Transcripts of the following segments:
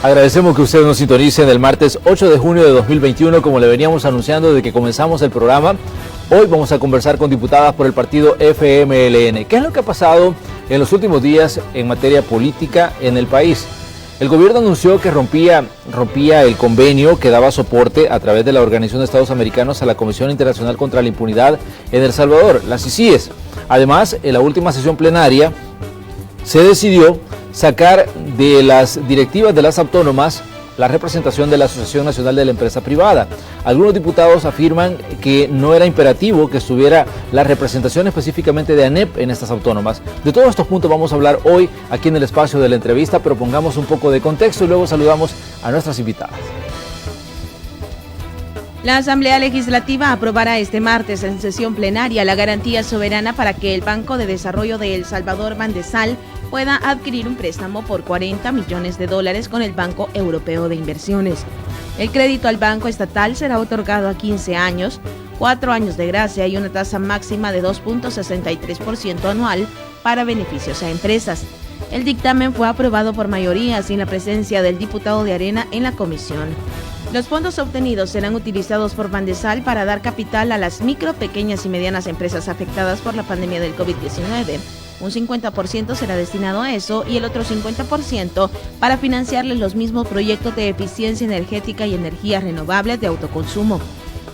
Agradecemos que ustedes nos sintonicen el martes 8 de junio de 2021, como le veníamos anunciando desde que comenzamos el programa. Hoy vamos a conversar con diputadas por el partido FMLN. ¿Qué es lo que ha pasado en los últimos días en materia política en el país? El gobierno anunció que rompía el convenio que daba soporte a través de la Organización de Estados Americanos a la Comisión Internacional contra la Impunidad en El Salvador, las CICIES. Además, en la última sesión plenaria se decidió sacar de las directivas de las autónomas la representación de la Asociación Nacional de la Empresa Privada. Algunos diputados afirman que no era imperativo que estuviera la representación específicamente de ANEP en estas autónomas. De todos estos puntos vamos a hablar hoy aquí en el espacio de la entrevista, pero pongamos un poco de contexto y luego saludamos a nuestras invitadas. La Asamblea Legislativa aprobará este martes en sesión plenaria la garantía soberana para que el Banco de Desarrollo de El Salvador, Bandesal, pueda adquirir un préstamo por $40 millones con el Banco Europeo de Inversiones. El crédito al banco estatal será otorgado a 15 años, 4 años de gracia y una tasa máxima de 2.63% anual para beneficios a empresas. El dictamen fue aprobado por mayoría sin la presencia del diputado de Arena en la comisión. Los fondos obtenidos serán utilizados por Bandesal para dar capital a las micro, pequeñas y medianas empresas afectadas por la pandemia del COVID-19. Un 50% será destinado a eso y el otro 50% para financiarles los mismos proyectos de eficiencia energética y energías renovables de autoconsumo.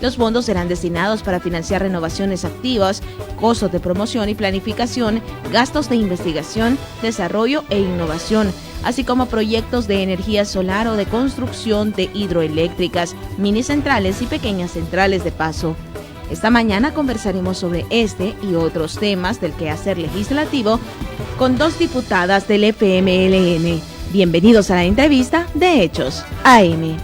Los fondos serán destinados para financiar renovaciones activas, costos de promoción y planificación, gastos de investigación, desarrollo e innovación, así como proyectos de energía solar o de construcción de hidroeléctricas, mini centrales y pequeñas centrales de paso. Esta mañana conversaremos sobre este y otros temas del quehacer legislativo con dos diputadas del FMLN. Bienvenidos a la entrevista de Hechos AM.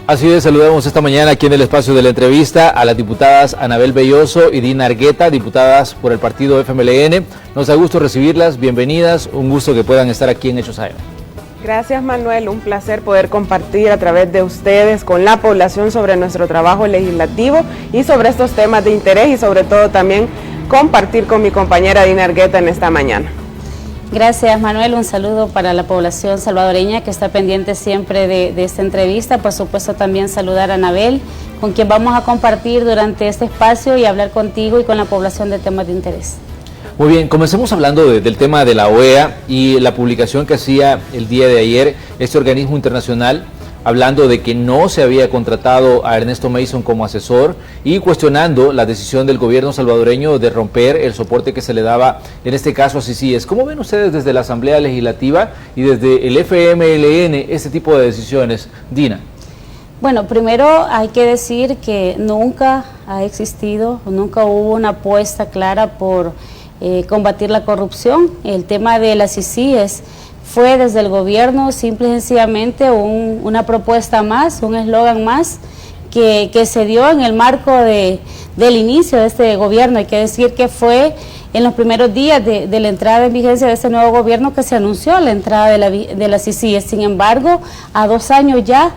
Así es, saludamos esta mañana aquí en el espacio de la entrevista a las diputadas Anabel Belloso y Dina Argueta, diputadas por el partido FMLN. Nos da gusto recibirlas, bienvenidas, un gusto que puedan estar aquí en Hechos AM. Gracias, Manuel, un placer poder compartir a través de ustedes con la población sobre nuestro trabajo legislativo y sobre estos temas de interés y sobre todo también compartir con mi compañera Dina Argueta en esta mañana. Gracias, Manuel, un saludo para la población salvadoreña que está pendiente siempre de esta entrevista. Por supuesto también saludar a Anabel, con quien vamos a compartir durante este espacio y hablar contigo y con la población de temas de interés. Muy bien, comencemos hablando del tema de la OEA y la publicación que hacía el día de ayer este organismo internacional, hablando de que no se había contratado a Ernesto Mason como asesor y cuestionando la decisión del gobierno salvadoreño de romper el soporte que se le daba, en este caso a CICIES. ¿Cómo ven ustedes desde la Asamblea Legislativa y desde el FMLN este tipo de decisiones? Dina. Bueno, primero hay que decir que nunca ha existido, nunca hubo una apuesta clara por combatir la corrupción. El tema de las CICIES fue desde el gobierno simple y sencillamente una propuesta más, un eslogan más que se dio en el marco del inicio de este gobierno. Hay que decir que fue en los primeros días de la entrada en vigencia de este nuevo gobierno que se anunció la entrada de la CICIES. Sin embargo, a 2 años ya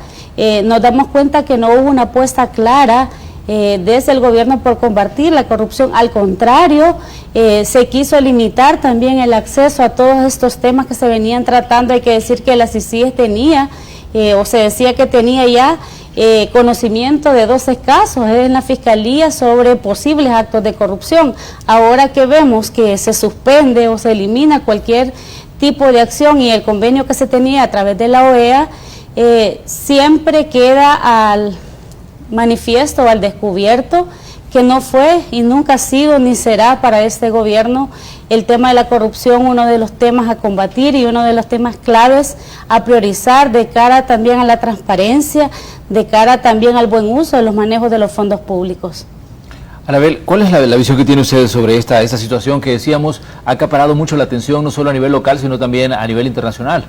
nos damos cuenta que no hubo una apuesta clara desde el gobierno por combatir la corrupción. Al contrario, se quiso limitar también el acceso a todos estos temas que se venían tratando. Hay que decir que la CICIES tenía, o se decía que tenía ya conocimiento de 12 casos en la Fiscalía sobre posibles actos de corrupción. Ahora que vemos que se suspende o se elimina cualquier tipo de acción y el convenio que se tenía a través de la OEA, siempre queda al manifiesto, al descubierto, que no fue y nunca ha sido ni será para este gobierno el tema de la corrupción uno de los temas a combatir y uno de los temas claves a priorizar de cara también a la transparencia, de cara también al buen uso de los manejos de los fondos públicos. Anabel, ¿cuál es la visión que tiene usted sobre esta situación que decíamos ha acaparado mucho la atención no solo a nivel local sino también a nivel internacional?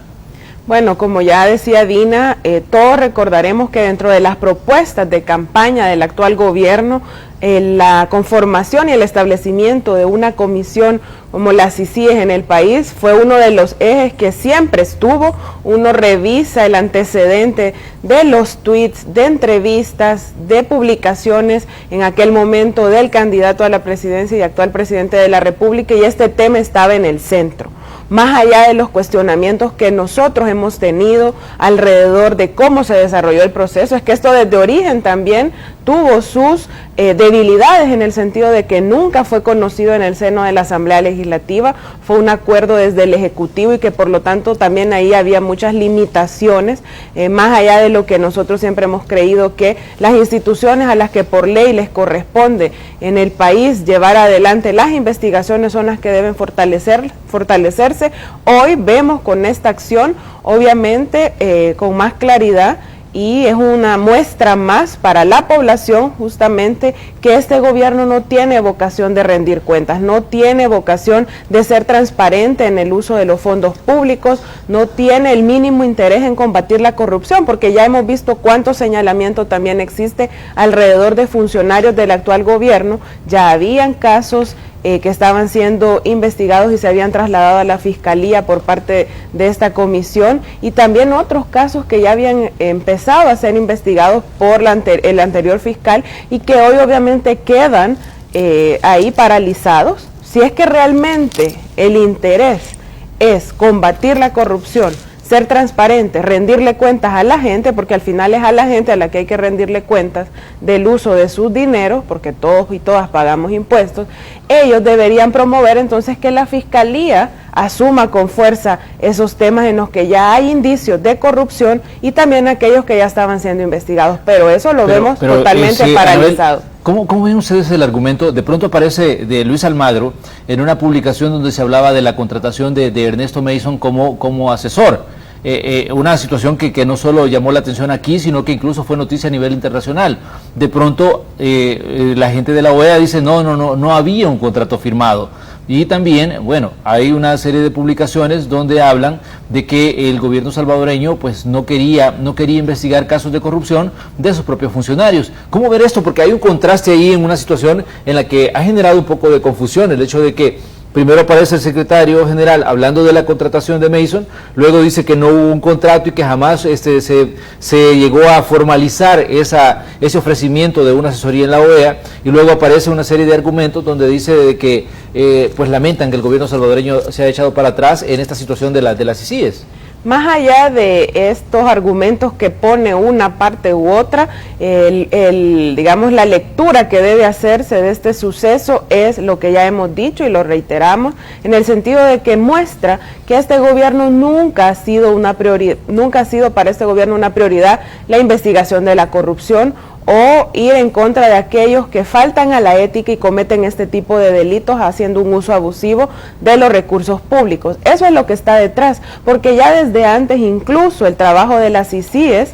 Bueno, como ya decía Dina, todos recordaremos que dentro de las propuestas de campaña del actual gobierno, la conformación y el establecimiento de una comisión como la CICIES en el país fue uno de los ejes que siempre estuvo. Uno revisa el antecedente de los tweets, de entrevistas, de publicaciones en aquel momento del candidato a la presidencia y actual presidente de la República, y este tema estaba en el centro. más allá de los cuestionamientos que nosotros hemos tenido alrededor de cómo se desarrolló el proceso, es que esto desde origen también tuvo sus debilidades en el sentido de que nunca fue conocido en el seno de la Asamblea Legislativa, fue un acuerdo desde el Ejecutivo y que por lo tanto también ahí había muchas limitaciones, más allá de lo que nosotros siempre hemos creído que las instituciones a las que por ley les corresponde en el país llevar adelante las investigaciones son las que deben fortalecerse. Hoy vemos con esta acción, obviamente, con más claridad, y es una muestra más para la población justamente que este gobierno no tiene vocación de rendir cuentas, no tiene vocación de ser transparente en el uso de los fondos públicos, no tiene el mínimo interés en combatir la corrupción, porque ya hemos visto cuánto señalamiento también existe alrededor de funcionarios del actual gobierno. Ya habían casos que estaban siendo investigados y se habían trasladado a la Fiscalía por parte de esta comisión, y también otros casos que ya habían empezado a ser investigados por el anterior fiscal y que hoy obviamente quedan ahí paralizados. Si es que realmente el interés es combatir la corrupción, ser transparente, rendirle cuentas a la gente, porque al final es a la gente a la que hay que rendirle cuentas del uso de sus dineros, porque todos y todas pagamos impuestos, ellos deberían promover entonces que la Fiscalía asuma con fuerza esos temas en los que ya hay indicios de corrupción y también aquellos que ya estaban siendo investigados, pero eso lo vemos totalmente paralizado. ¿Cómo ven ustedes el argumento? De pronto aparece de Luis Almagro en una publicación donde se hablaba de la contratación de Ernesto Mason como asesor. Una situación que no solo llamó la atención aquí, sino que incluso fue noticia a nivel internacional. De pronto la gente de la OEA dice no había un contrato firmado. Y también, bueno, hay una serie de publicaciones donde hablan de que el gobierno salvadoreño pues no quería investigar casos de corrupción de sus propios funcionarios. ¿Cómo ver esto? Porque hay un contraste ahí en una situación en la que ha generado un poco de confusión el hecho de que primero aparece el secretario general hablando de la contratación de Mason, luego dice que no hubo un contrato y que jamás se llegó a formalizar ese ofrecimiento de una asesoría en la OEA, y luego aparece una serie de argumentos donde dice de que pues lamentan que el gobierno salvadoreño se haya echado para atrás en esta situación de las CICIES. Más allá de estos argumentos que pone una parte u otra, digamos, la lectura que debe hacerse de este suceso es lo que ya hemos dicho y lo reiteramos, en el sentido de que muestra que este gobierno nunca ha sido para este gobierno una prioridad la investigación de la corrupción o ir en contra de aquellos que faltan a la ética y cometen este tipo de delitos haciendo un uso abusivo de los recursos públicos. Eso es lo que está detrás, porque ya desde antes incluso el trabajo de las CICIES,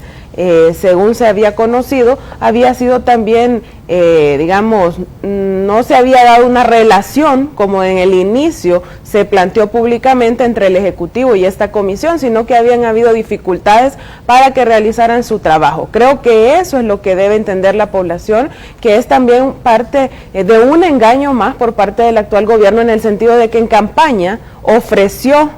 según se había conocido, había sido también, digamos, no se había dado una relación como en el inicio se planteó públicamente entre el Ejecutivo y esta comisión, sino que habían habido dificultades para que realizaran su trabajo. Creo que eso es lo que debe entender la población, que es también parte de un engaño más por parte del actual gobierno, en el sentido de que en campaña ofreció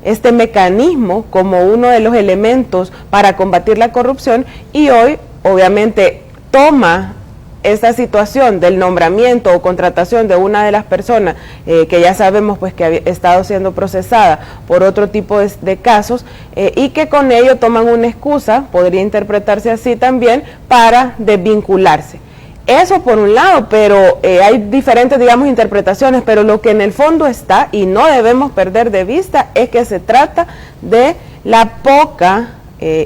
este mecanismo como uno de los elementos para combatir la corrupción, y hoy obviamente toma esta situación del nombramiento o contratación de una de las personas que ya sabemos pues que había estado siendo procesada por otro tipo de casos, y que con ello toman una excusa, podría interpretarse así también, para desvincularse. Eso por un lado, pero hay diferentes, digamos, interpretaciones, pero lo que en el fondo está, y no debemos perder de vista, es que se trata de la poca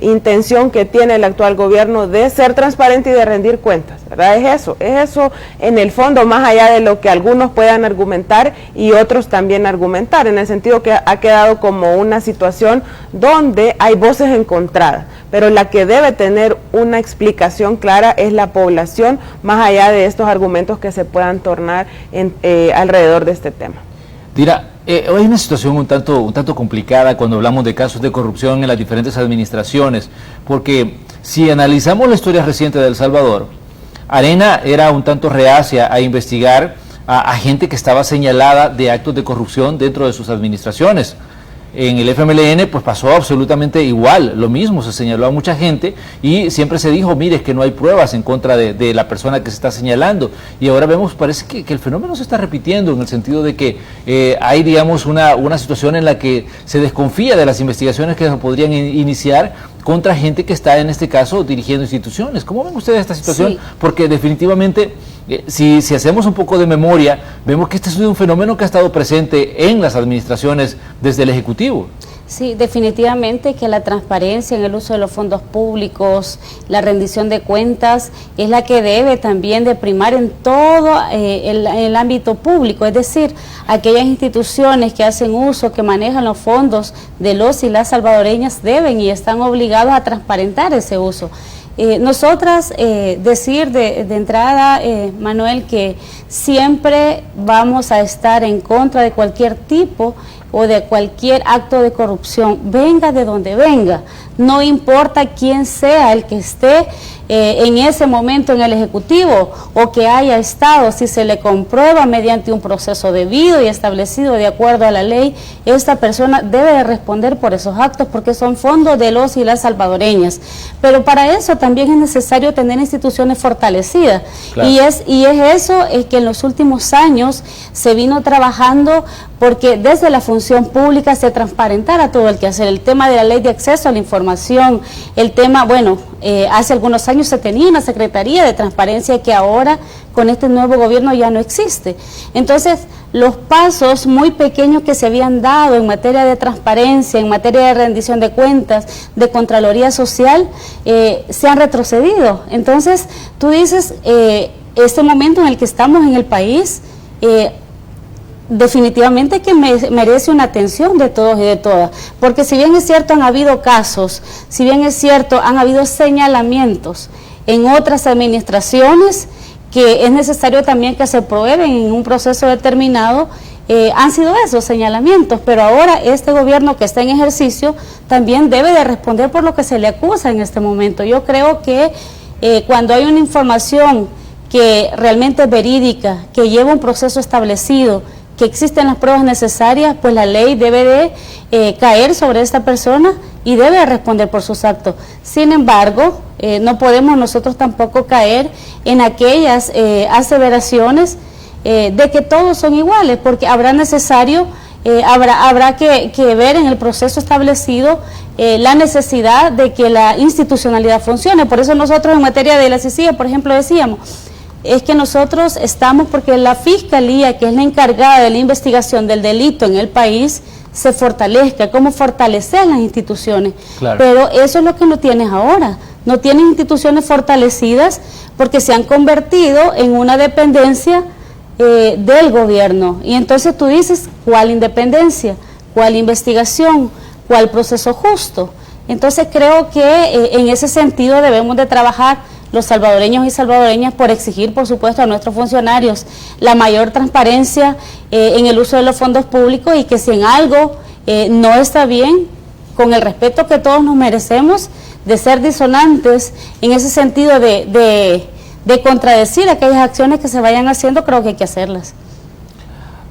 intención que tiene el actual gobierno de ser transparente y de rendir cuentas, ¿verdad? Es eso en el fondo, más allá de lo que algunos puedan argumentar y otros también argumentar, en el sentido que ha quedado como una situación donde hay voces encontradas, pero la que debe tener una explicación clara es la población, más allá de estos argumentos que se puedan tornar alrededor de este tema. Dira, hay una situación un tanto complicada cuando hablamos de casos de corrupción en las diferentes administraciones, porque si analizamos la historia reciente de El Salvador, Arena era un tanto reacia a investigar a gente que estaba señalada de actos de corrupción dentro de sus administraciones. en el FMLN pues pasó absolutamente igual, lo mismo, se señaló a mucha gente y siempre se dijo, mire, es que no hay pruebas en contra de la persona que se está señalando, y ahora vemos, parece que el fenómeno se está repitiendo en el sentido de que hay, digamos, una situación en la que se desconfía de las investigaciones que se podrían iniciar contra gente que está, en este caso, dirigiendo instituciones. ¿Cómo ven ustedes esta situación? Sí. Porque definitivamente, si hacemos un poco de memoria, vemos que este es un fenómeno que ha estado presente en las administraciones desde el Ejecutivo. Sí, definitivamente que la transparencia en el uso de los fondos públicos, la rendición de cuentas, es la que debe también de primar en todo el ámbito público, es decir, aquellas instituciones que hacen uso, que manejan los fondos de los y las salvadoreñas deben y están obligados a transparentar ese uso. Nosotras decir de entrada, Manuel, que siempre vamos a estar en contra de cualquier tipo o de cualquier acto de corrupción, venga de donde venga, no importa quién sea el que esté en ese momento en el Ejecutivo o que haya estado, si se le comprueba mediante un proceso debido y establecido de acuerdo a la ley, esta persona debe de responder por esos actos porque son fondos de los y las salvadoreñas. Pero para eso también es necesario tener instituciones fortalecidas. Claro. Y es eso es que en los últimos años se vino trabajando porque desde la función pública se transparentara todo el quehacer, el tema de la ley de acceso a la información, el tema, bueno, hace algunos años se tenía una Secretaría de Transparencia que ahora con este nuevo gobierno ya no existe. Entonces, los pasos muy pequeños que se habían dado en materia de transparencia, en materia de rendición de cuentas, de Contraloría Social, se han retrocedido. Entonces, tú dices, este momento en el que estamos en el país, definitivamente que merece una atención de todos y de todas, porque si bien es cierto han habido casos, si bien es cierto han habido señalamientos en otras administraciones que es necesario también que se prueben en un proceso determinado, han sido esos señalamientos, pero ahora este gobierno que está en ejercicio también debe de responder por lo que se le acusa en este momento. Yo creo que cuando hay una información que realmente es verídica, que lleva un proceso establecido, que existen las pruebas necesarias, pues la ley debe de caer sobre esta persona y debe de responder por sus actos. Sin embargo, no podemos nosotros tampoco caer en aquellas aseveraciones de que todos son iguales, porque habrá que ver en el proceso establecido la necesidad de que la institucionalidad funcione. Por eso nosotros en materia de la CICIG, por ejemplo, decíamos, es que nosotros estamos porque la Fiscalía, que es la encargada de la investigación del delito en el país, se fortalezca, cómo fortalecer las instituciones. Claro. Pero eso es lo que no tienes ahora. No tienes instituciones fortalecidas porque se han convertido en una dependencia del gobierno. Y entonces tú dices, ¿cuál independencia? ¿Cuál investigación? ¿Cuál proceso justo? Entonces creo que en ese sentido debemos de trabajar los salvadoreños y salvadoreñas por exigir, por supuesto, a nuestros funcionarios la mayor transparencia en el uso de los fondos públicos y que si en algo no está bien, con el respeto que todos nos merecemos, de ser disonantes en ese sentido de contradecir aquellas acciones que se vayan haciendo, creo que hay que hacerlas.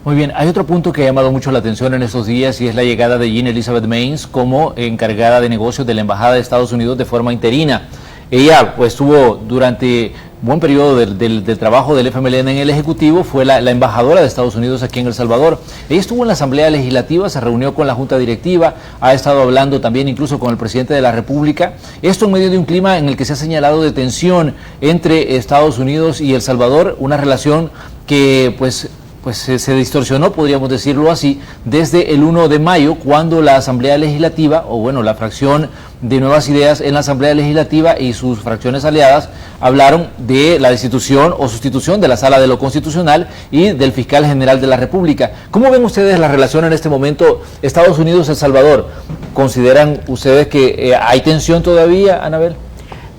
Muy bien, hay otro punto que ha llamado mucho la atención en estos días y es la llegada de Jean Elizabeth Mains como encargada de negocios de la Embajada de Estados Unidos de forma interina. Ella pues estuvo durante buen periodo del trabajo del FMLN en el Ejecutivo, fue la embajadora de Estados Unidos aquí en El Salvador. Ella estuvo en la Asamblea Legislativa, se reunió con la Junta Directiva, ha estado hablando también incluso con el Presidente de la República. Esto en medio de un clima en el que se ha señalado de tensión entre Estados Unidos y El Salvador, una relación que pues se distorsionó, podríamos decirlo así, desde el 1 de mayo, cuando la Asamblea Legislativa, o bueno, la fracción de Nuevas Ideas en la Asamblea Legislativa y sus fracciones aliadas, hablaron de la destitución o sustitución de la Sala de lo Constitucional y del Fiscal General de la República. ¿Cómo ven ustedes la relación en este momento Estados Unidos-El Salvador? ¿Consideran ustedes que hay tensión todavía, Anabel?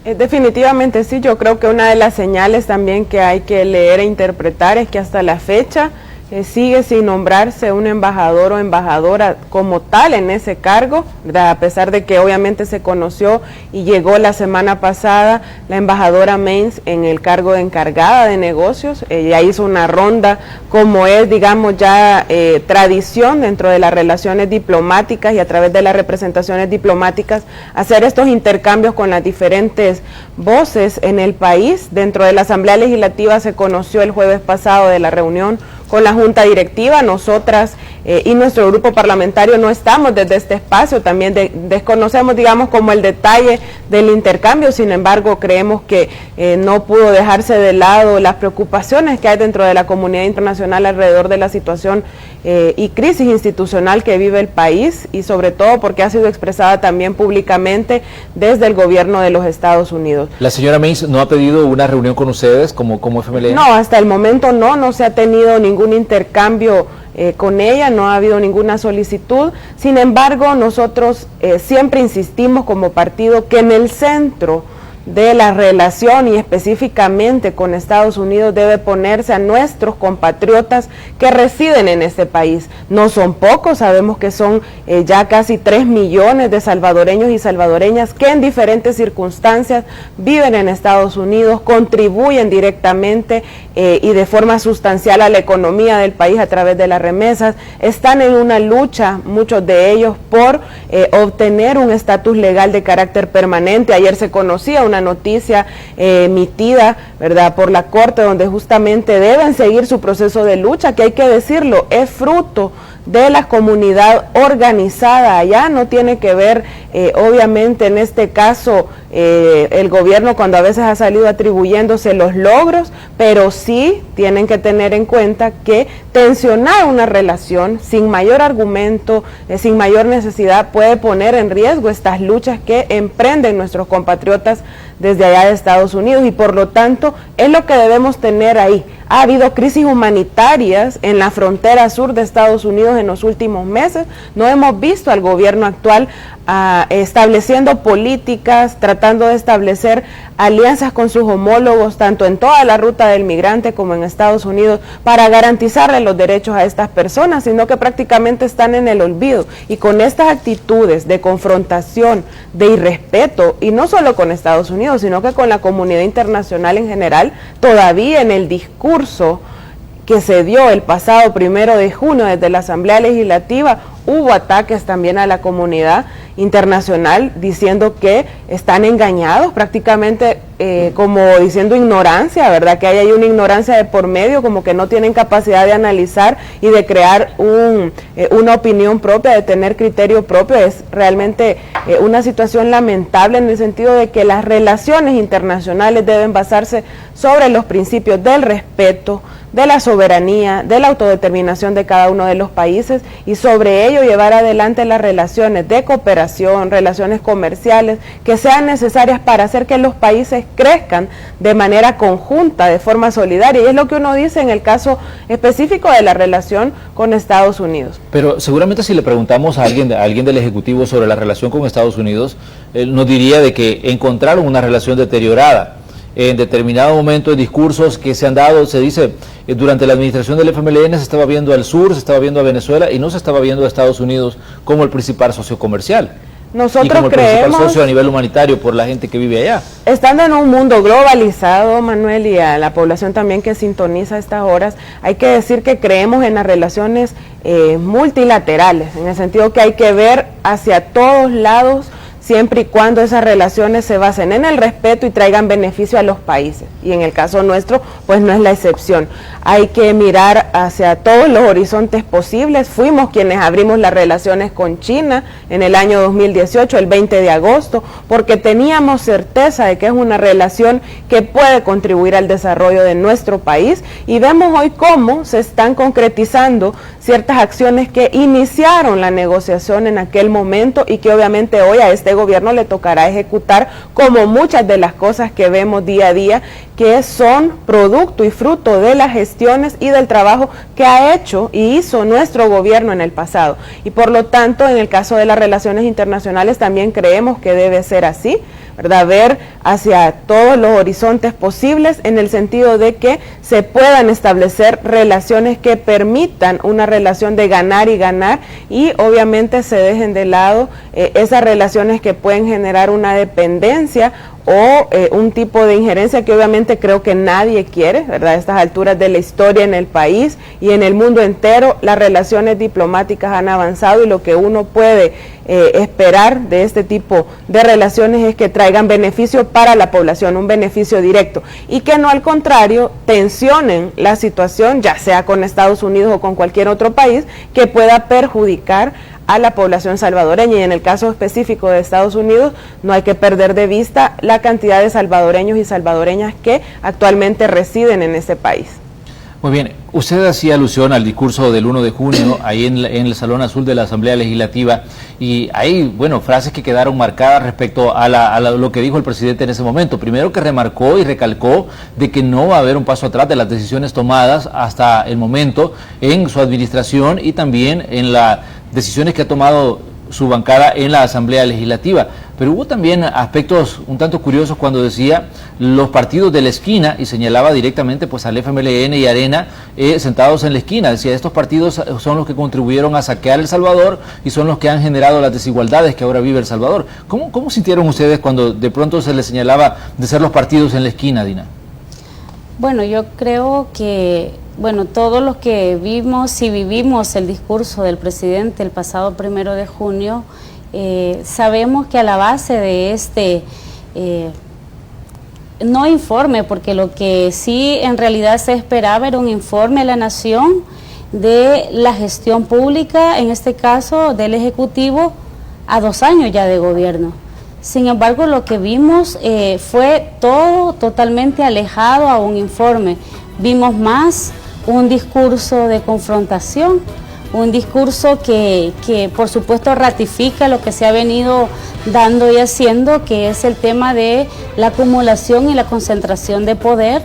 Definitivamente sí, yo creo que una de las señales también que hay que leer e interpretar es que hasta la fecha sigue sin nombrarse un embajador o embajadora como tal en ese cargo, ¿verdad? A pesar de que obviamente se conoció y llegó la semana pasada la embajadora Mains en el cargo de encargada de negocios. Ella hizo una ronda, como es, digamos, ya tradición dentro de las relaciones diplomáticas y a través de las representaciones diplomáticas, hacer estos intercambios con las diferentes voces en el país. Dentro de la Asamblea Legislativa se conoció el jueves pasado de la reunión con la Junta Directiva. Nosotras y nuestro grupo parlamentario no estamos desde este espacio, también desconocemos, digamos, como el detalle del intercambio. Sin embargo, creemos que no pudo dejarse de lado las preocupaciones que hay dentro de la comunidad internacional alrededor de la situación y crisis institucional que vive el país, y sobre todo porque ha sido expresada también públicamente desde el gobierno de los Estados Unidos. ¿La señora Mains no ha pedido una reunión con ustedes como FMLN? No, hasta el momento no se ha tenido ningún intercambio con ella, no ha habido ninguna solicitud. Sin embargo, nosotros siempre insistimos como partido que en el centro de la relación y específicamente con Estados Unidos debe ponerse a nuestros compatriotas que residen en este país. No son pocos, sabemos que son ya casi 3 millones de salvadoreños y salvadoreñas que en diferentes circunstancias viven en Estados Unidos, contribuyen directamente y de forma sustancial a la economía del país a través de las remesas, están en una lucha, muchos de ellos, por obtener un estatus legal de carácter permanente. Ayer se conocía una noticia emitida, ¿verdad?, por la Corte, donde justamente deben seguir su proceso de lucha, que hay que decirlo, es fruto de la comunidad organizada allá, no tiene que ver obviamente en este caso el gobierno cuando a veces ha salido atribuyéndose los logros, pero sí tienen que tener en cuenta que tensionar una relación sin mayor argumento, sin mayor necesidad, puede poner en riesgo estas luchas que emprenden nuestros compatriotas desde allá de Estados Unidos, y por lo tanto es lo que debemos tener ahí. Ha habido crisis humanitarias en la frontera sur de Estados Unidos en los últimos meses. No hemos visto al gobierno actual estableciendo políticas, tratando de establecer alianzas con sus homólogos, tanto en toda la ruta del migrante como en Estados Unidos, para garantizarle los derechos a estas personas, sino que prácticamente están en el olvido. Y con estas actitudes de confrontación, de irrespeto, y no solo con Estados Unidos, sino que con la comunidad internacional en general, todavía en el discurso que se dio el pasado 1 de junio desde la Asamblea Legislativa, hubo ataques también a la comunidad internacional diciendo que están engañados, prácticamente como diciendo ignorancia, ¿verdad? Que hay ahí una ignorancia de por medio, como que no tienen capacidad de analizar y de crear una opinión propia, de tener criterio propio. Es realmente una situación lamentable en el sentido de que las relaciones internacionales deben basarse sobre los principios del respeto, de la soberanía, de la autodeterminación de cada uno de los países, y sobre ello llevar adelante las relaciones de cooperación, relaciones comerciales que sean necesarias para hacer que los países crezcan de manera conjunta, de forma solidaria, y es lo que uno dice en el caso específico de la relación con Estados Unidos. Pero seguramente si le preguntamos a alguien del Ejecutivo sobre la relación con Estados Unidos, él nos diría de que encontraron una relación deteriorada. En determinado momento de discursos que se han dado, se dice, durante la administración del FMLN se estaba viendo al sur, se estaba viendo a Venezuela y no se estaba viendo a Estados Unidos como el principal socio comercial. Nosotros y como el creemos, principal socio a nivel humanitario por la gente que vive allá. Estando en un mundo globalizado, Manuel, y a la población también que sintoniza a estas horas, hay que decir que creemos en las relaciones multilaterales, en el sentido que hay que ver hacia todos lados, siempre y cuando esas relaciones se basen en el respeto y traigan beneficio a los países. Y en el caso nuestro, pues no es la excepción. Hay que mirar hacia todos los horizontes posibles. Fuimos quienes abrimos las relaciones con China en el año 2018, el 20 de agosto, porque teníamos certeza de que es una relación que puede contribuir al desarrollo de nuestro país, y vemos hoy cómo se están concretizando ciertas acciones que iniciaron la negociación en aquel momento y que obviamente hoy a este gobierno le tocará ejecutar, como muchas de las cosas que vemos día a día que son producto y fruto de las gestiones y del trabajo que ha hecho y hizo nuestro gobierno en el pasado. Y por lo tanto, en el caso de las relaciones internacionales también creemos que debe ser así, ¿verdad? Ver hacia todos los horizontes posibles en el sentido de que se puedan establecer relaciones que permitan una relación de ganar y ganar, y obviamente se dejen de lado esas relaciones que pueden generar una dependencia o un tipo de injerencia que obviamente creo que nadie quiere, ¿verdad? A estas alturas de la historia en el país y en el mundo entero, las relaciones diplomáticas han avanzado, y lo que uno puede esperar de este tipo de relaciones es que traigan beneficio para la población, un beneficio directo, y que no al contrario tensionen la situación, ya sea con Estados Unidos o con cualquier otro país, que pueda perjudicar a la población salvadoreña. Y en el caso específico de Estados Unidos, no hay que perder de vista la cantidad de salvadoreños y salvadoreñas que actualmente residen en ese país. Muy bien, usted hacía alusión al discurso del 1 de junio, ahí en el Salón Azul de la Asamblea Legislativa, y hay, bueno, frases que quedaron marcadas respecto a lo que dijo el presidente en ese momento. Primero, que remarcó y recalcó de que no va a haber un paso atrás de las decisiones tomadas hasta el momento en su administración y también en las decisiones que ha tomado su bancada en la Asamblea Legislativa. Pero hubo también aspectos un tanto curiosos cuando decía los partidos de la esquina, y señalaba directamente pues al FMLN y Arena sentados en la esquina. Decía, estos partidos son los que contribuyeron a saquear El Salvador y son los que han generado las desigualdades que ahora vive El Salvador. ¿Cómo sintieron ustedes cuando de pronto se les señalaba de ser los partidos en la esquina, Dina? Bueno, yo creo que todos los que vimos y vivimos el discurso del presidente el pasado 1 de junio, sabemos que a la base de este, no informe, porque lo que sí en realidad se esperaba era un informe a la nación de la gestión pública, en este caso del Ejecutivo, a 2 años ya de gobierno. Sin embargo, lo que vimos fue todo totalmente alejado a un informe. Vimos más un discurso de confrontación, un discurso que por supuesto ratifica lo que se ha venido dando y haciendo, que es el tema de la acumulación y la concentración de poder.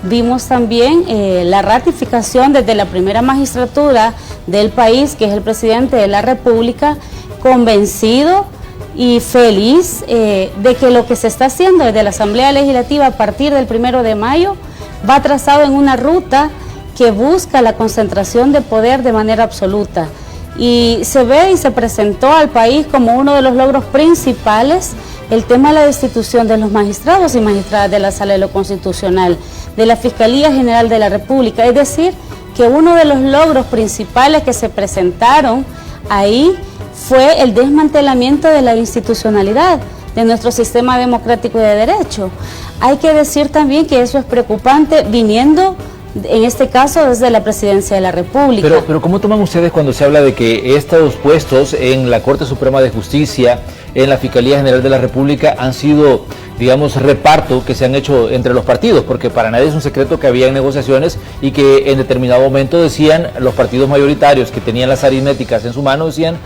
Vimos también la ratificación desde la primera magistratura del país, que es el presidente de la República, convencido y feliz de que lo que se está haciendo desde la Asamblea Legislativa a partir del 1 de mayo va trazado en una ruta que busca la concentración de poder de manera absoluta. Y se ve y se presentó al país como uno de los logros principales el tema de la destitución de los magistrados y magistradas de la Sala de lo Constitucional, de la Fiscalía General de la República. Es decir, que uno de los logros principales que se presentaron ahí fue el desmantelamiento de la institucionalidad de nuestro sistema democrático y de derecho. Hay que decir también que eso es preocupante viniendo, en este caso, desde la Presidencia de la República. Pero ¿cómo toman ustedes cuando se habla de que estos puestos en la Corte Suprema de Justicia, en la Fiscalía General de la República, han sido, digamos, reparto que se han hecho entre los partidos? Porque para nadie es un secreto que había negociaciones y que en determinado momento decían los partidos mayoritarios que tenían las aritméticas en su mano, decían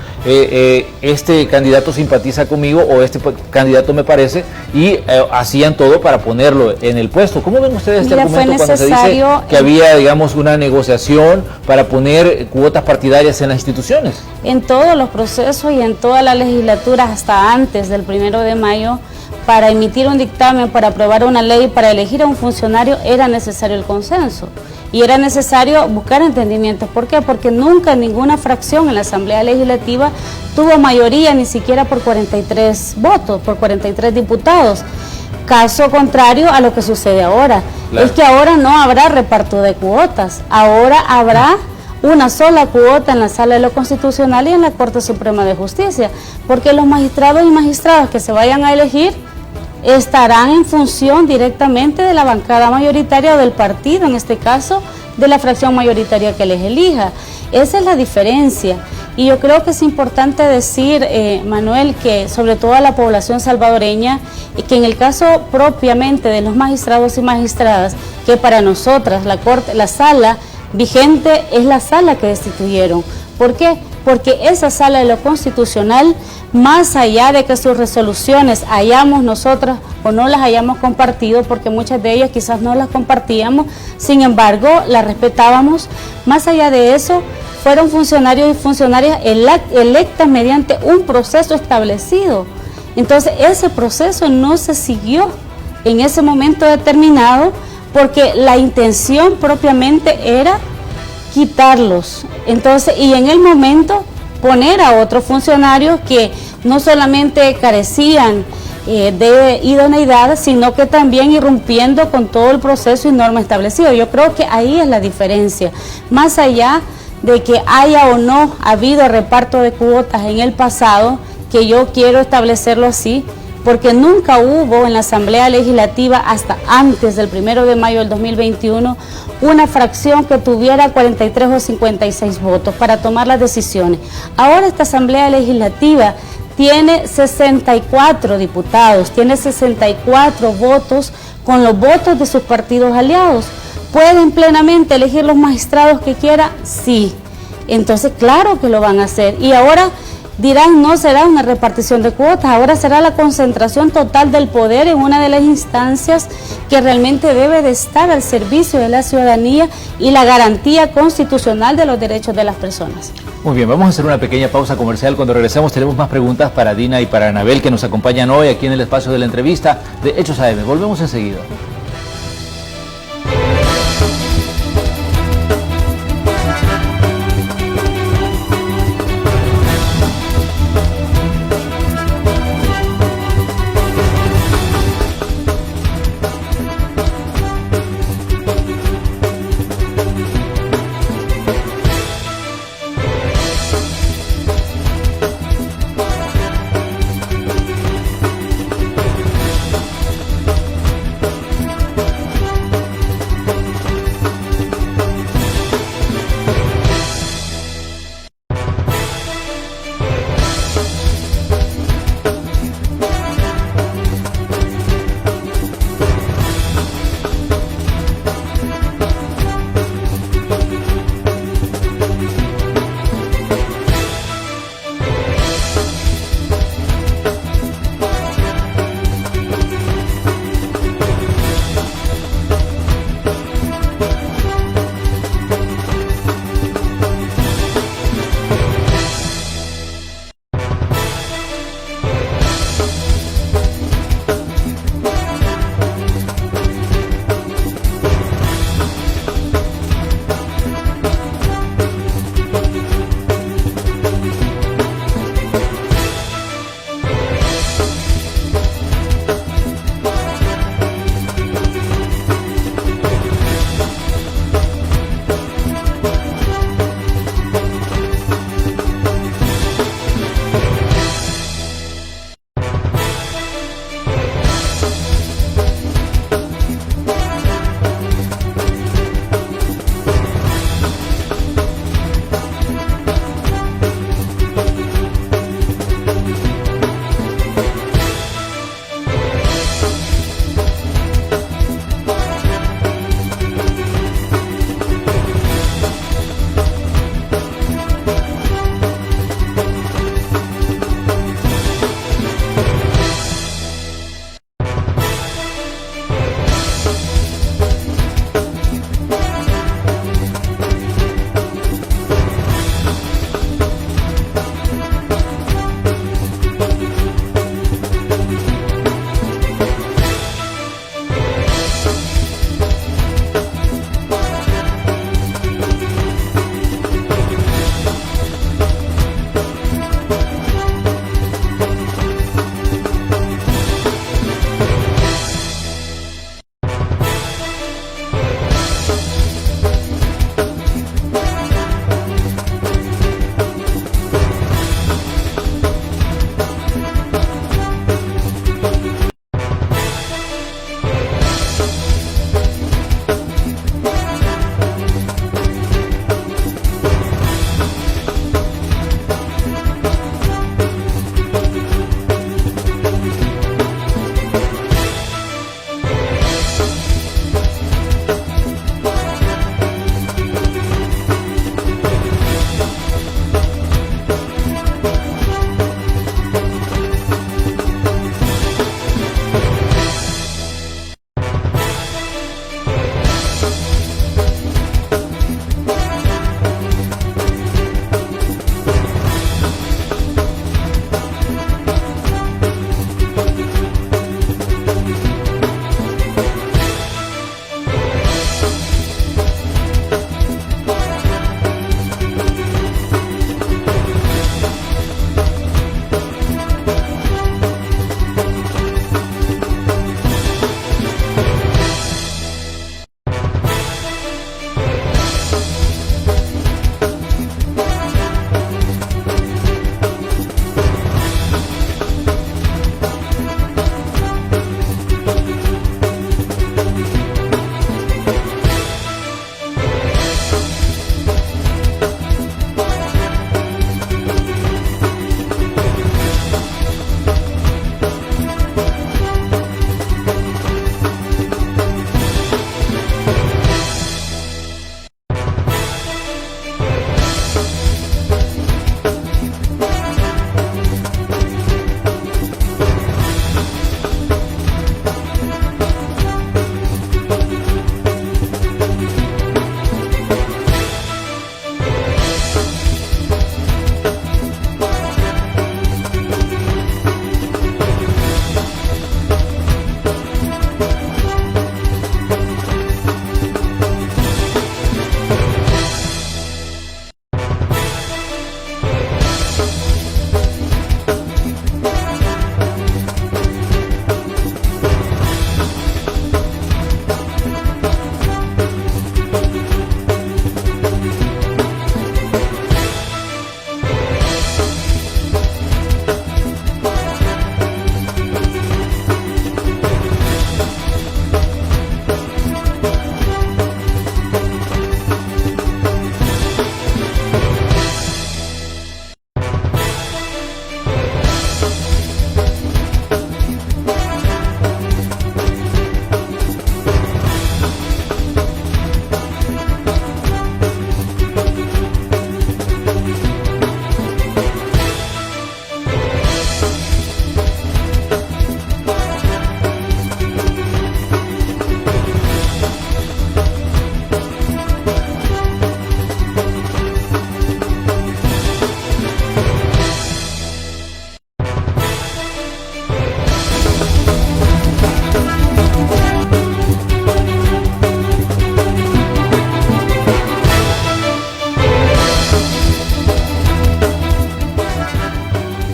este candidato simpatiza conmigo o este candidato me parece, y hacían todo para ponerlo en el puesto. ¿Cómo ven ustedes este argumento cuando se dice que había, digamos, una negociación para poner cuotas partidarias en las instituciones? En todos los procesos y en todas las legislaturas, hasta antes del 1 de mayo, para emitir un dictamen, para aprobar una ley, para elegir a un funcionario, era necesario el consenso. Y era necesario buscar entendimientos. ¿Por qué? Porque nunca ninguna fracción en la Asamblea Legislativa tuvo mayoría, ni siquiera por 43 votos, por 43 diputados. Caso contrario a lo que sucede ahora. Claro. Es que ahora no habrá reparto de cuotas, ahora habrá una sola cuota en la Sala de lo Constitucional y en la Corte Suprema de Justicia, porque los magistrados y magistradas que se vayan a elegir estarán en función directamente de la bancada mayoritaria o del partido, en este caso de la fracción mayoritaria que les elija. Esa es la diferencia. Y yo creo que es importante decir, Manuel, que sobre todo a la población salvadoreña, y que en el caso propiamente de los magistrados y magistradas, que para nosotras la Corte, la sala vigente es la sala que destituyeron. ¿Por qué? Porque esa Sala de lo Constitucional más allá de que sus resoluciones hayamos nosotras o no las hayamos compartido, porque muchas de ellas quizás no las compartíamos, sin embargo las respetábamos. Más allá de eso, fueron funcionarios y funcionarias electas mediante un proceso establecido. Entonces ese proceso no se siguió en ese momento determinado, porque la intención propiamente era quitarlos. Entonces, y en el momento poner a otros funcionarios que no solamente carecían de idoneidad, sino que también irrumpiendo con todo el proceso y norma establecido. Yo creo que ahí es la diferencia. Más allá de que haya o no habido reparto de cuotas en el pasado, que yo quiero establecerlo así, porque nunca hubo en la Asamblea Legislativa hasta antes del 1 de mayo del 2021 una fracción que tuviera 43 o 56 votos para tomar las decisiones. Ahora esta Asamblea Legislativa tiene 64 diputados, tiene 64 votos con los votos de sus partidos aliados. ¿Pueden plenamente elegir los magistrados que quiera? Sí. Entonces, claro que lo van a hacer. Y ahora dirán, no será una repartición de cuotas, ahora será la concentración total del poder en una de las instancias que realmente debe de estar al servicio de la ciudadanía y la garantía constitucional de los derechos de las personas. Muy bien, vamos a hacer una pequeña pausa comercial. Cuando regresemos tenemos más preguntas para Dina y para Anabel, que nos acompañan hoy aquí en el espacio de la entrevista de Hechos AM. Volvemos enseguida.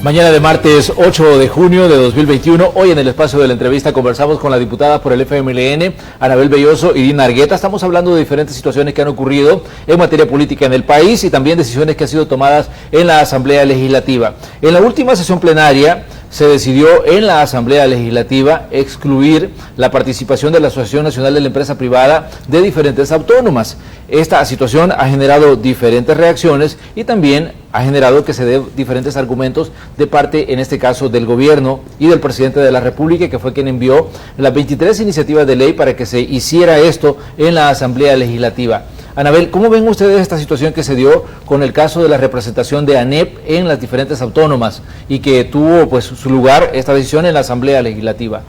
Mañana de martes 8 de junio de 2021, hoy en el espacio de la entrevista conversamos con la diputada por el FMLN, Anabel Belloso y Dina Argueta. Estamos hablando de diferentes situaciones que han ocurrido en materia política en el país y también decisiones que han sido tomadas en la Asamblea Legislativa. En la última sesión plenaria se decidió en la Asamblea Legislativa excluir la participación de la Asociación Nacional de la Empresa Privada de diferentes autónomas. Esta situación ha generado diferentes reacciones y también ha generado que se dé diferentes argumentos de parte, en este caso, del gobierno y del presidente de la República, que fue quien envió las 23 iniciativas de ley para que se hiciera esto en la Asamblea Legislativa. Anabel, ¿cómo ven ustedes esta situación que se dio con el caso de la representación de ANEP en las diferentes autónomas y que tuvo pues su lugar esta decisión en la Asamblea Legislativa?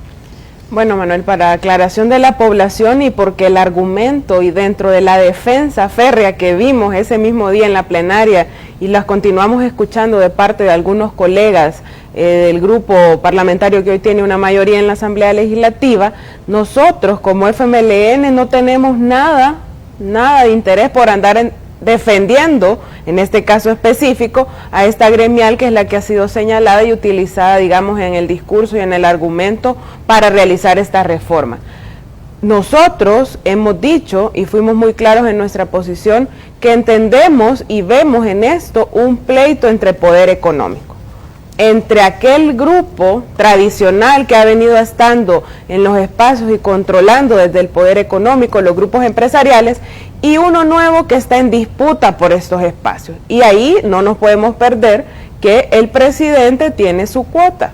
Bueno, Manuel, para aclaración de la población y porque el argumento y dentro de la defensa férrea que vimos ese mismo día en la plenaria y las continuamos escuchando de parte de algunos colegas del grupo parlamentario que hoy tiene una mayoría en la Asamblea Legislativa, nosotros como FMLN no tenemos nada de interés por andar defendiendo, en este caso específico, a esta gremial que es la que ha sido señalada y utilizada, digamos, en el discurso y en el argumento para realizar esta reforma. Nosotros hemos dicho y fuimos muy claros en nuestra posición que entendemos y vemos en esto un pleito entre poder económico, entre aquel grupo tradicional que ha venido estando en los espacios y controlando desde el poder económico los grupos empresariales y uno nuevo que está en disputa por estos espacios. Y ahí no nos podemos perder que el presidente tiene su cuota.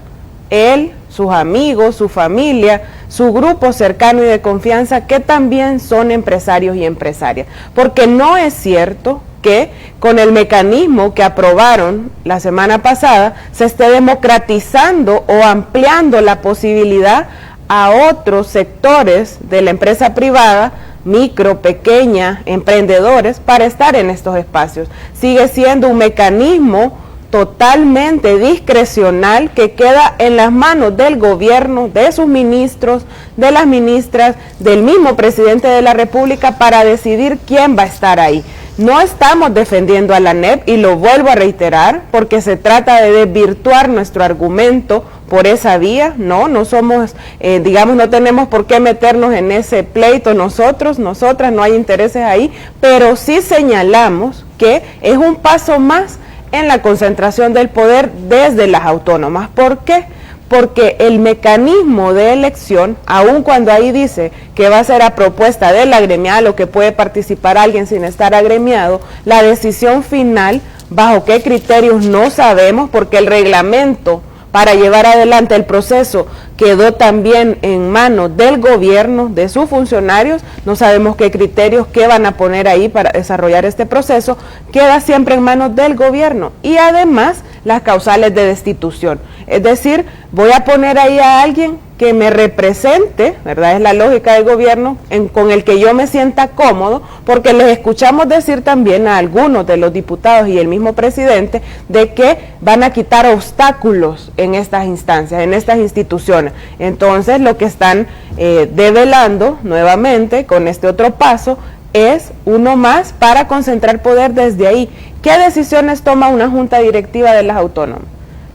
Él, sus amigos, su familia, su grupo cercano y de confianza que también son empresarios y empresarias. Porque no es cierto que con el mecanismo que aprobaron la semana pasada se esté democratizando o ampliando la posibilidad a otros sectores de la empresa privada, micro, pequeña, emprendedores, para estar en estos espacios. Sigue siendo un mecanismo totalmente discrecional que queda en las manos del gobierno, de sus ministros, de las ministras, del mismo presidente de la República para decidir quién va a estar ahí. No estamos defendiendo a la ANEP y lo vuelvo a reiterar porque se trata de desvirtuar nuestro argumento por esa vía. No somos, digamos, no tenemos por qué meternos en ese pleito nosotras, no hay intereses ahí, pero sí señalamos que es un paso más en la concentración del poder desde las autónomas. ¿Por qué? Porque el mecanismo de elección, aun cuando ahí dice que va a ser a propuesta de la gremial o que puede participar alguien sin estar agremiado, la decisión final, bajo qué criterios no sabemos, porque el reglamento para llevar adelante el proceso quedó también en manos del gobierno, de sus funcionarios, no sabemos qué criterios, qué van a poner ahí para desarrollar este proceso, queda siempre en manos del gobierno y además las causales de destitución. Es decir, voy a poner ahí a alguien que me represente, ¿verdad? Es la lógica del gobierno, con el que yo me sienta cómodo, porque les escuchamos decir también a algunos de los diputados y el mismo presidente de que van a quitar obstáculos en estas instancias, en estas instituciones. Entonces, lo que están develando nuevamente con este otro paso es uno más para concentrar poder desde ahí. ¿Qué decisiones toma una junta directiva de las autónomas?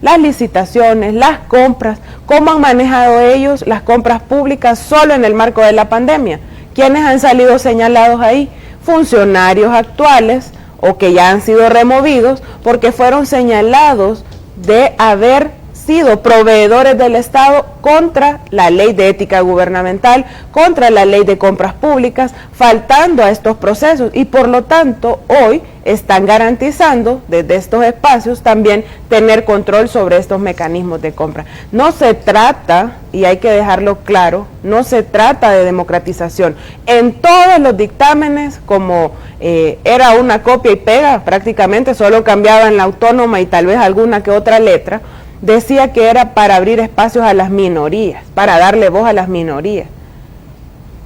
Las licitaciones, las compras, cómo han manejado ellos las compras públicas solo en el marco de la pandemia. ¿Quiénes han salido señalados ahí? Funcionarios actuales o que ya han sido removidos porque fueron señalados de haber sido proveedores del Estado contra la ley de ética gubernamental, contra la ley de compras públicas, faltando a estos procesos y por lo tanto hoy están garantizando desde estos espacios también tener control sobre estos mecanismos de compra. No se trata, y hay que dejarlo claro, no se trata de democratización. En todos los dictámenes, como era una copia y pega, prácticamente solo cambiaba en la autónoma y tal vez alguna que otra letra, decía que era para abrir espacios a las minorías, para darle voz a las minorías,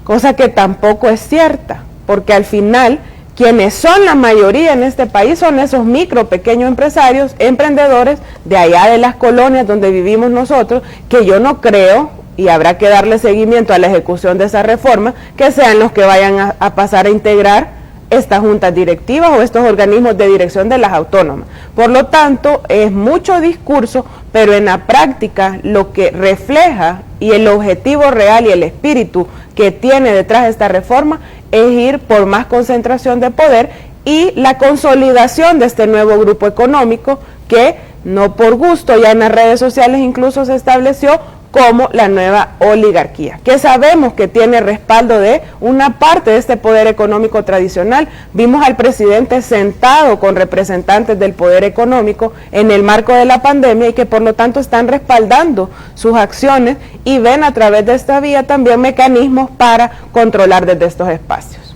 cosa que tampoco es cierta, porque al final quienes son la mayoría en este país son esos micro, pequeños empresarios, emprendedores de allá de las colonias donde vivimos nosotros, que yo no creo, y habrá que darle seguimiento a la ejecución de esa reforma, que sean los que vayan a pasar a integrar estas juntas directivas o estos organismos de dirección de las autónomas. Por lo tanto, es mucho discurso, pero en la práctica lo que refleja y el objetivo real y el espíritu que tiene detrás de esta reforma es ir por más concentración de poder y la consolidación de este nuevo grupo económico que no por gusto, ya en las redes sociales incluso se estableció como la nueva oligarquía, que sabemos que tiene respaldo de una parte de este poder económico tradicional. Vimos al presidente sentado con representantes del poder económico en el marco de la pandemia y que por lo tanto están respaldando sus acciones y ven a través de esta vía también mecanismos para controlar desde estos espacios.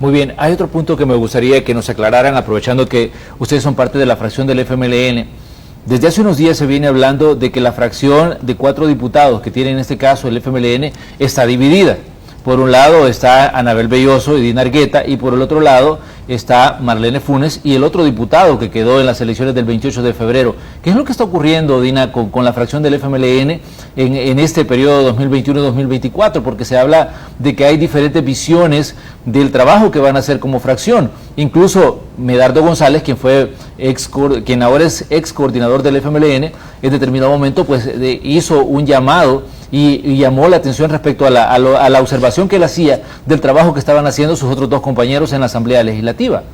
Muy bien, hay otro punto que me gustaría que nos aclararan, aprovechando que ustedes son parte de la fracción del FMLN. Desde hace unos días se viene hablando de que la fracción de 4 diputados que tiene en este caso el FMLN está dividida. Por un lado está Anabel Belloso y Dina Argueta, y por el otro lado está Marlene Funes y el otro diputado que quedó en las elecciones del 28 de febrero. ¿Qué es lo que está ocurriendo, Dina, con la fracción del FMLN en este periodo 2021-2024? Porque se habla de que hay diferentes visiones del trabajo que van a hacer como fracción. Incluso Medardo González, quien ahora es ex coordinador del FMLN, en determinado momento pues hizo un llamado y llamó la atención respecto a la observación que él hacía del trabajo que estaban haciendo sus otros 2 compañeros en la Asamblea Legislativa.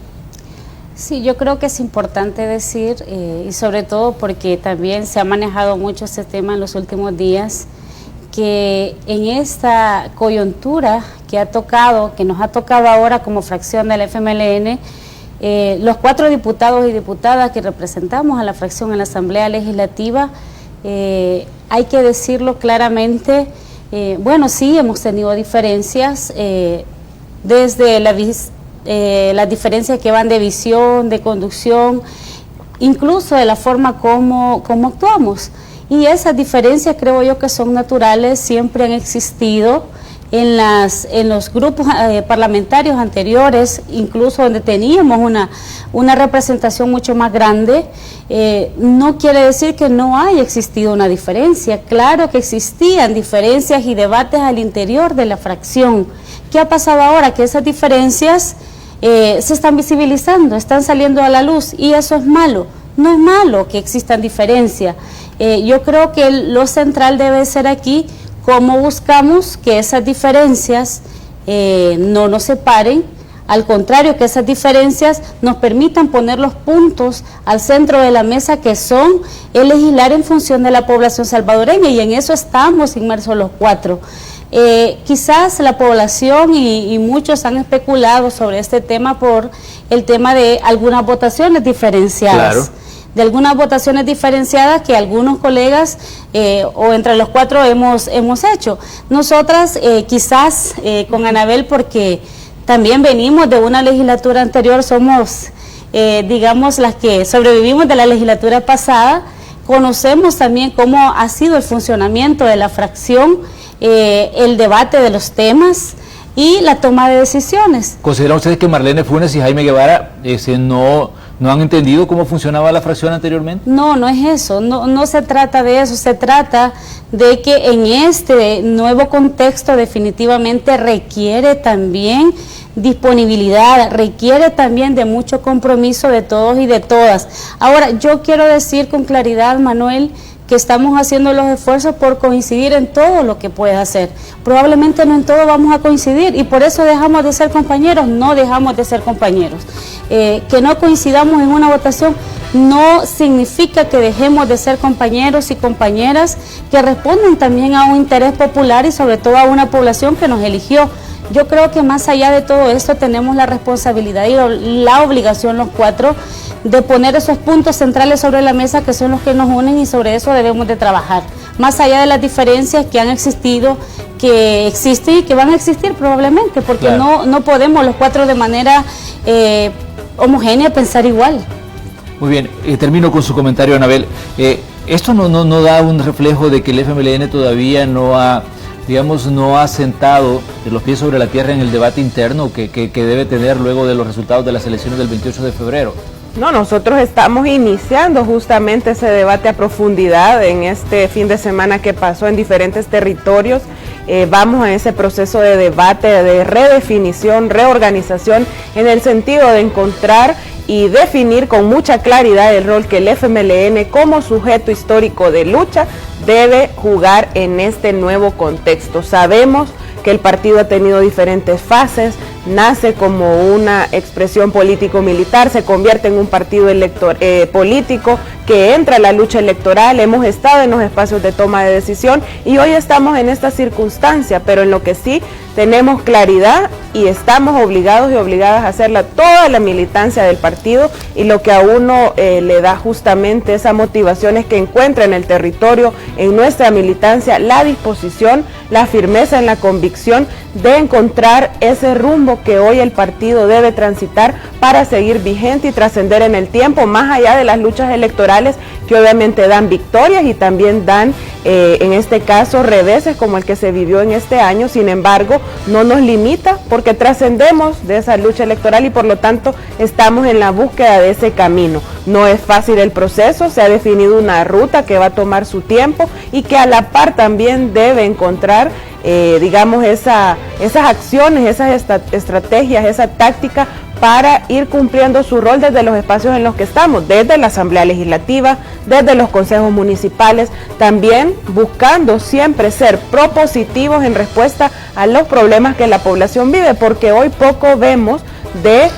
Sí, yo creo que es importante decir, y sobre todo porque también se ha manejado mucho este tema en los últimos días, que en esta coyuntura que nos ha tocado ahora como fracción del FMLN, los 4 diputados y diputadas que representamos a la fracción en la Asamblea Legislativa, hay que decirlo claramente, bueno, sí, hemos tenido diferencias, desde las diferencias que van de visión, de conducción, incluso de la forma como actuamos. Y esas diferencias creo yo que son naturales, siempre han existido en los grupos parlamentarios anteriores, incluso donde teníamos una representación mucho más grande. No quiere decir que no haya existido una diferencia, claro que existían diferencias y debates al interior de la fracción. ¿Qué ha pasado ahora? Que esas diferencias se están visibilizando, están saliendo a la luz, y eso es malo. No es malo que existan diferencias. Yo creo que lo central debe ser aquí cómo buscamos que esas diferencias no nos separen, al contrario, que esas diferencias nos permitan poner los puntos al centro de la mesa, que son el legislar en función de la población salvadoreña, y en eso estamos inmersos los 4. Quizás la población y muchos han especulado sobre este tema por el tema de algunas votaciones diferenciadas. Claro. De algunas votaciones diferenciadas que algunos colegas o entre los 4 hemos hecho. Nosotras quizás con Anabel, porque también venimos de una legislatura anterior, somos digamos las que sobrevivimos de la legislatura pasada, conocemos también cómo ha sido el funcionamiento de la fracción, el debate de los temas y la toma de decisiones. ¿Consideran ustedes que Marlene Funes y Jaime Guevara no han entendido cómo funcionaba la fracción anteriormente? No, no es eso, no se trata de eso, se trata de que en este nuevo contexto definitivamente requiere también disponibilidad, requiere también de mucho compromiso de todos y de todas. Ahora, yo quiero decir con claridad, Manuel, que estamos haciendo los esfuerzos por coincidir en todo lo que puede hacer. Probablemente no en todo vamos a coincidir y por eso dejamos de ser compañeros, no dejamos de ser compañeros. Que no coincidamos en una votación no significa que dejemos de ser compañeros y compañeras que responden también a un interés popular y sobre todo a una población que nos eligió. Yo creo que más allá de todo esto tenemos la responsabilidad y la obligación los 4 de poner esos puntos centrales sobre la mesa que son los que nos unen y sobre eso debemos de trabajar. Más allá de las diferencias que han existido, que existen y que van a existir probablemente, porque claro, no podemos los 4 de manera homogénea pensar igual. Muy bien, termino con su comentario, Anabel. ¿Esto no da un reflejo de que el FMLN todavía no ha sentado los pies sobre la tierra en el debate interno que debe tener luego de los resultados de las elecciones del 28 de febrero? No, nosotros estamos iniciando justamente ese debate a profundidad en este fin de semana que pasó en diferentes territorios. vamos a ese proceso de debate, de redefinición, reorganización, en el sentido de encontrar y definir con mucha claridad el rol que el FMLN como sujeto histórico de lucha debe jugar en este nuevo contexto. Sabemos que el partido ha tenido diferentes fases, nace como una expresión político-militar, se convierte en un partido político que entra a la lucha electoral, hemos estado en los espacios de toma de decisión y hoy estamos en esta circunstancia, pero en lo que sí tenemos claridad y estamos obligados y obligadas a hacerla toda la militancia del partido, y lo que a uno le da justamente esa motivación es que encuentra en el territorio, en nuestra militancia, la disposición, la firmeza en la convicción de encontrar ese rumbo que hoy el partido debe transitar para seguir vigente y trascender en el tiempo, más allá de las luchas electorales que obviamente dan victorias y también dan, en este caso, reveses como el que se vivió en este año. Sin embargo, no nos limita porque trascendemos de esa lucha electoral y por lo tanto estamos en la búsqueda de ese camino. No es fácil el proceso, se ha definido una ruta que va a tomar su tiempo y que a la par también debe encontrar digamos esas acciones, esas estrategias, esa táctica para ir cumpliendo su rol desde los espacios en los que estamos, desde la Asamblea Legislativa, desde los consejos municipales, también buscando siempre ser propositivos en respuesta a los problemas que la población vive, porque hoy poco vemos de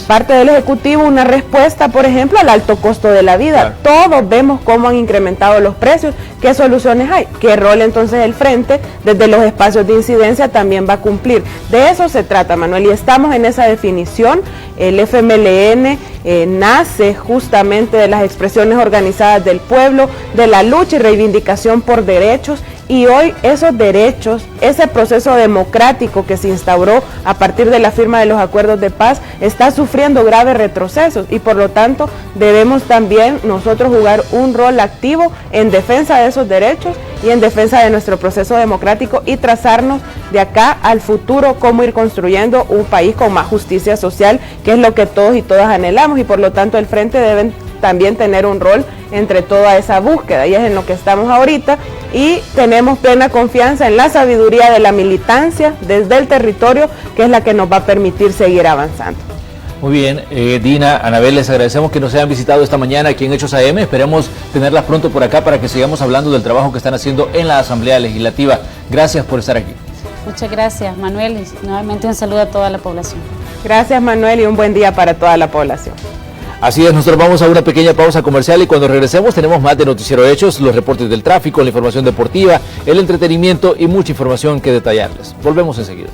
parte del Ejecutivo una respuesta, por ejemplo, al alto costo de la vida. Claro. Todos vemos cómo han incrementado los precios, qué soluciones hay, qué rol entonces el Frente desde los espacios de incidencia también va a cumplir. De eso se trata, Manuel, y estamos en esa definición. El FMLN nace justamente de las expresiones organizadas del pueblo, de la lucha y reivindicación por derechos, y hoy esos derechos, ese proceso democrático que se instauró a partir de la firma de los acuerdos de paz, está sufriendo graves retrocesos y por lo tanto debemos también nosotros jugar un rol activo en defensa de esos derechos y en defensa de nuestro proceso democrático y trazarnos de acá al futuro cómo ir construyendo un país con más justicia social, que es lo que todos y todas anhelamos, y por lo tanto el Frente debe también tener un rol entre toda esa búsqueda, y es en lo que estamos ahorita, y tenemos plena confianza en la sabiduría de la militancia desde el territorio, que es la que nos va a permitir seguir avanzando. Muy bien, Dina, Anabel, les agradecemos que nos hayan visitado esta mañana aquí en Hechos AM. Esperemos tenerlas pronto por acá para que sigamos hablando del trabajo que están haciendo en la Asamblea Legislativa. Gracias por estar aquí. Muchas gracias, Manuel, y nuevamente un saludo a toda la población. Gracias, Manuel, y un buen día para toda la población. Así es, nosotros vamos a una pequeña pausa comercial y cuando regresemos tenemos más de Noticiero Hechos, los reportes del tráfico, la información deportiva, el entretenimiento y mucha información que detallarles. Volvemos enseguida.